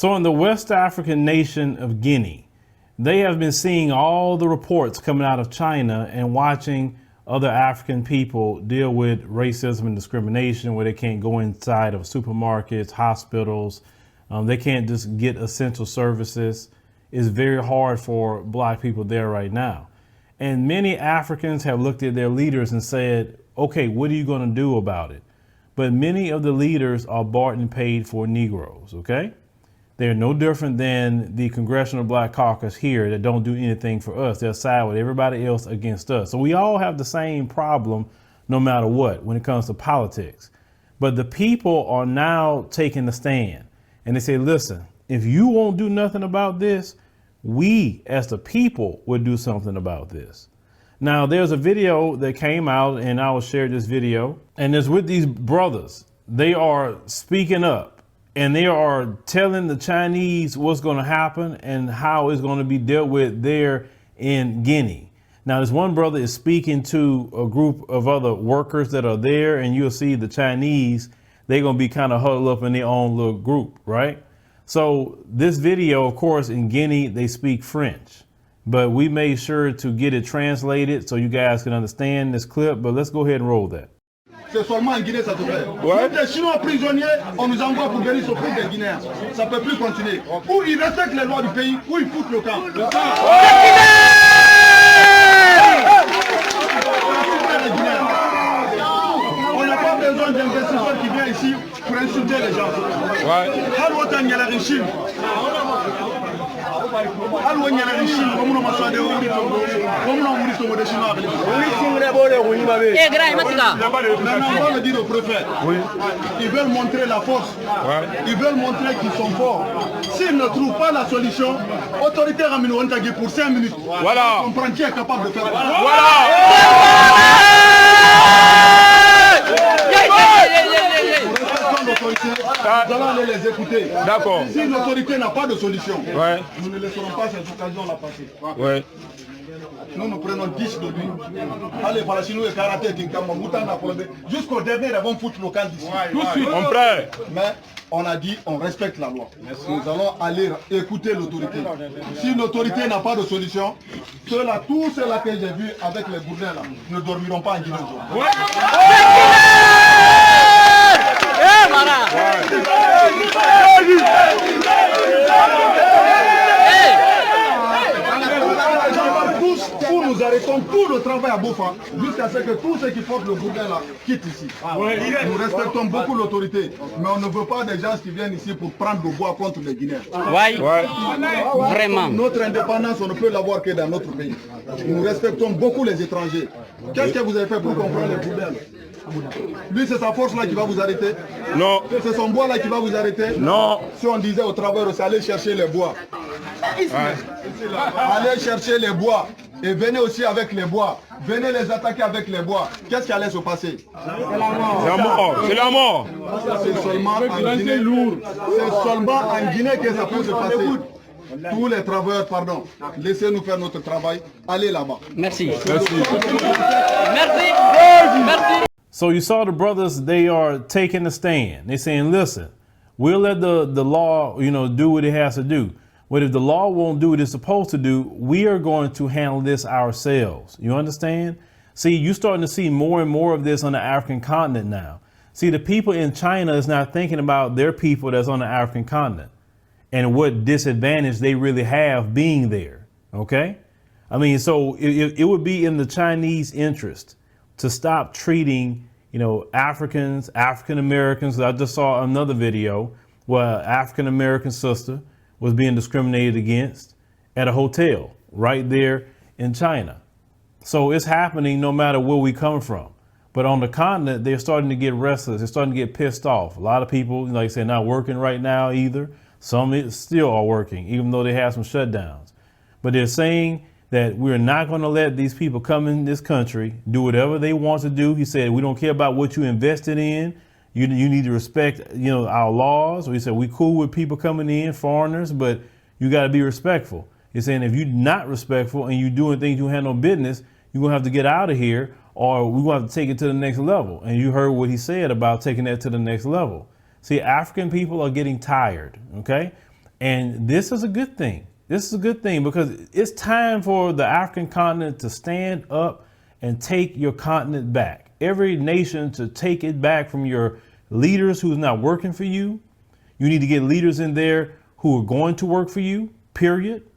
So in the West African nation of Guinea, they have been seeing all the reports coming out of China and watching other African people deal with racism and discrimination, where they can't go inside of supermarkets, hospitals. They can't just get essential services. It's very hard for Black people there right now. And many Africans have looked at their leaders and said, okay, what are you going to do about it? But many of the leaders are bought and paid for Negroes, okay? They're no different than the Congressional Black Caucus here that don't do anything for us. They'll side with everybody else against us. So we all have the same problem no matter what when it comes to politics. But the people are now taking the stand and they say, listen, if you won't do nothing about this, we as the people would do something about this. Now, there's a video that came out and I will share this video, and it's with these brothers. They are speaking up and they are telling the Chinese what's going to happen and how it's going to be dealt with there in Guinea. Now, this one brother is speaking to a group of other workers that are there, and you'll see the Chinese, they're going to be kind of huddled up in their own little group, right? So this video, of course, in Guinea, they speak French, but we made sure to get it translated so you guys can understand this clip. But let's go ahead and roll that. C'est seulement en Guinée ça te fait. Ouais. Les Chinois prisonniers, on nous envoie pour venir s'occuper des Guinéens. Ça peut plus continuer. Ou ils respectent les lois du pays, ou ils foutent le camp. On n'a pas besoin d'investisseurs qui viennent ici pour insulter les gens. Ouais. Ils veulent montrer la force. Ils veulent montrer qu'ils sont forts. S'ils ne trouvent pas la solution, autorité ramène pour 5 minutes. Voilà. On comprend qui est capable de faire. Nous allons aller les écouter. D'accord. Si l'autorité n'a pas de solution, nous ne laisserons pas cette occasion la passer. Ouais. Nous prenons 10 de lui. Allez, voilà, si nous les karaté, jusqu'au dernier, ils vont foutre local d'ici. Tout de suite. On prêt. Mais on a dit, on respecte la loi. Merci. Nous allons aller écouter l'autorité. Si l'autorité n'a pas de solution, ceux-là, tous ceux-là que j'ai vus avec les gourdins là, ne dormiront pas en Guinée. Ouais. Tous nous arrêtons tout le travail à Bofa jusqu'à ce que tous ceux qui portent le Bourgoin là quittent ici. Nous respectons beaucoup l'autorité, mais on ne veut pas des gens qui viennent ici pour prendre le bois contre les Guinéens. Vraiment. Notre indépendance, on ne peut l'avoir que dans notre pays. Nous respectons beaucoup les étrangers. Qu'est-ce que vous avez fait pour comprendre les Bourgoins? Lui, c'est sa force là qui va vous arrêter? Non. C'est son bois là qui va vous arrêter? Non. Si on disait au travail, c'est aller chercher les bois. Allez chercher les bois et venez aussi avec les bois. Venez les attaquer avec les bois. Qu'est-ce qui allait se passer? C'est la mort. C'est la mort. C'est la mort. C'est seulement en Guinée lourd. C'est seulement en Guinée que ça peut se passer. Tous les travailleurs, pardon, laissez-nous faire notre travail. Allez là-bas. Merci. Merci. Merci. Merci. So you saw the brothers, they are taking a stand. They're saying, listen, we'll let the law, do what it has to do. But if the law won't do what it's supposed to do, we are going to handle this ourselves. You understand? See, you're starting to see more and more of this on the African continent now. See, the people in China is not thinking about their people that's on the African continent and what disadvantage they really have being there. Okay? I mean, so it would be in the Chinese interest to stop treating, Africans, African Americans. I just saw another video where an African American sister was being discriminated against at a hotel right there in China. So it's happening no matter where we come from. But on the continent, they're starting to get restless. They're starting to get pissed off. A lot of people, like I said, not working right now either. Some still are working, even though they have some shutdowns. But they're saying that we're not going to let these people come in this country, do whatever they want to do. He said, we don't care about what you invested in. You need to respect, our laws. We said, we cool with people coming in, foreigners, but you got to be respectful. He's saying if you're not respectful and you're doing things you have no business, you're going to have to get out of here, or we're going to have to take it to the next level. And you heard what he said about taking that to the next level. See, African people are getting tired, okay? And this is a good thing. This is a good thing because it's time for the African continent to stand up and take your continent back. Every nation to take it back from your leaders who's not working for you. You need to get leaders in there who are going to work for you, period.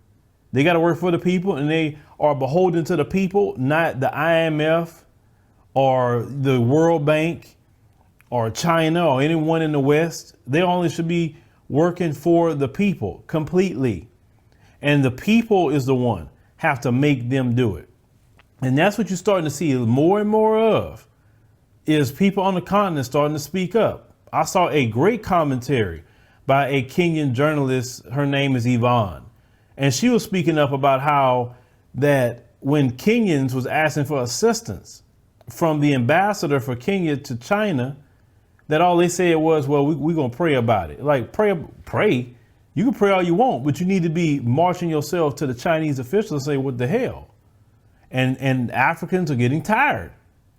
They got to work for the people, and they are beholden to the people, not the IMF or the World Bank or China or anyone in the West. They only should be working for the people completely. And the people is the one have to make them do it. And that's what you're starting to see more and more of, is people on the continent starting to speak up. I saw a great commentary by a Kenyan journalist. Her name is Yvonne. And she was speaking up about how that when Kenyans was asking for assistance from the ambassador for Kenya to China, that all they said was, well, we're going to pray about it. Like, pray. You can pray all you want, but you need to be marching yourself to the Chinese officials and say, what the hell? And Africans are getting tired.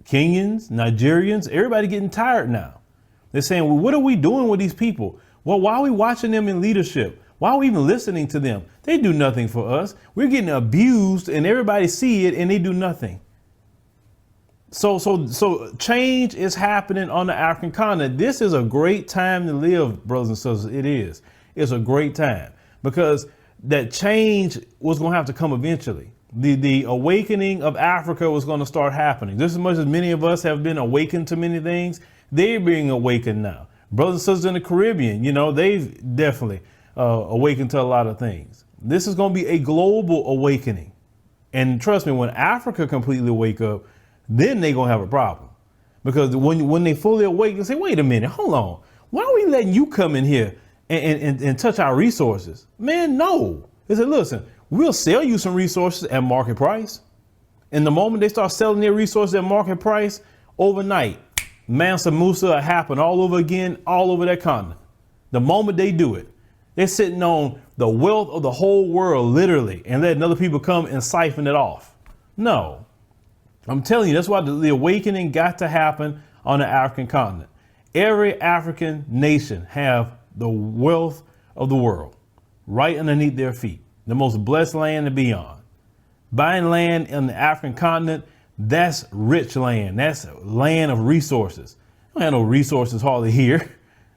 Kenyans, Nigerians, everybody getting tired now. They're saying, well, what are we doing with these people? Well, why are we watching them in leadership? Why are we even listening to them? They do nothing for us. We're getting abused and everybody see it and they do nothing. So change is happening on the African continent. This is a great time to live, brothers and sisters. It is. It's a great time because that change was going to have to come eventually. The awakening of Africa was going to start happening. Just as much as many of us have been awakened to many things, they're being awakened now. Brothers and sisters in the Caribbean, you know, they've definitely awakened to a lot of things. This is going to be a global awakening. And trust me, when Africa completely wake up, then they're going to have a problem. Because when they fully awake, they say, wait a minute, hold on. Why are we letting you come in here and touch our resources? Man, no. They said, listen, we'll sell you some resources at market price. And the moment they start selling their resources at market price, overnight, Mansa Musa will happen all over again, all over that continent. The moment they do it, they're sitting on the wealth of the whole world, literally, and letting other people come and siphon it off. No, I'm telling you, that's why the awakening got to happen on the African continent. Every African nation have the wealth of the world right underneath their feet, the most blessed land and beyond. Buying land in the African continent, that's rich land. That's land of resources. I don't have no resources hardly here.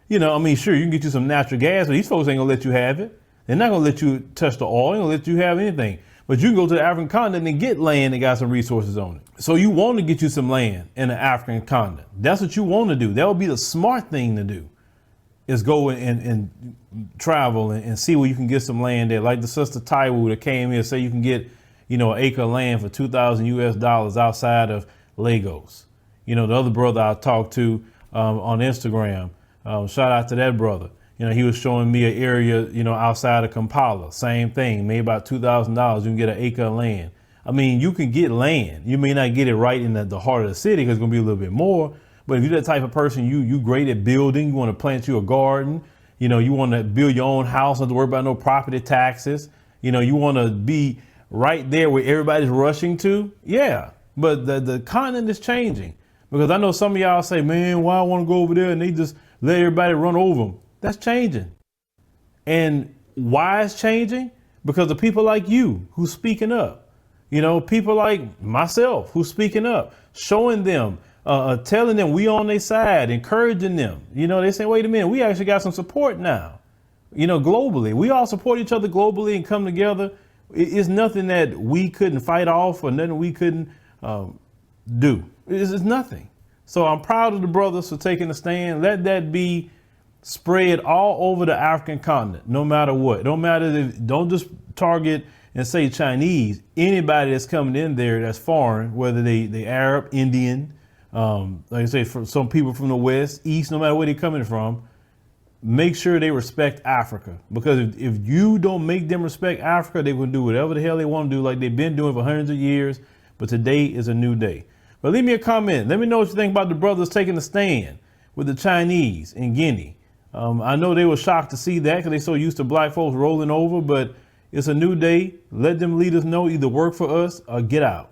You know, I mean, sure, you can get you some natural gas, but these folks ain't gonna let you have it. They're not gonna let you touch the oil, ain't gonna let you have anything. But you can go to the African continent and get land that got some resources on it. So you want to get you some land in the African continent. That's what you want to do. That would be the smart thing to do, is go and travel and see where you can get some land there. Like the sister Taiwu that came here, say you can get, you know, an acre of land for $2,000 US outside of Lagos. You know, the other brother I talked to on Instagram, shout out to that brother. You know, he was showing me an area, you know, outside of Kampala. Same thing, maybe about $2,000. You can get an acre of land. I mean, you can get land. You may not get it right in the heart of the city because it's going to be a little bit more. But if you're that type of person, you great at building, you want to plant you a garden, you know, you want to build your own house, not have to worry about no property taxes. You know, you want to be right there where everybody's rushing to. Yeah, but the continent is changing. Because I know some of y'all say, man, why I want to go over there and they just let everybody run over them. That's changing. And why it's changing? Because of people like you who's speaking up. You know, people like myself who's speaking up, showing them, telling them we on their side, encouraging them. You know, they say, wait a minute, we actually got some support now. You know, globally, we all support each other globally and come together. It's nothing that we couldn't fight off or nothing we couldn't do. It's nothing. So I'm proud of the brothers for taking a stand. Let that be spread all over the African continent, no matter what. Don't matter. Don't just target and say Chinese. Anybody that's coming in there that's foreign, whether they Arab, Indian, like I say, for some people from the West, East, no matter where they're coming from, make sure they respect Africa. Because if you don't make them respect Africa, they're going to do whatever the hell they want to do, like they've been doing for hundreds of years. But today is a new day. But leave me a comment. Let me know what you think about the brothers taking a stand with the Chinese in Guinea. I know they were shocked to see that because they're so used to black folks rolling over, but it's a new day. Let them leaders know, either work for us or get out.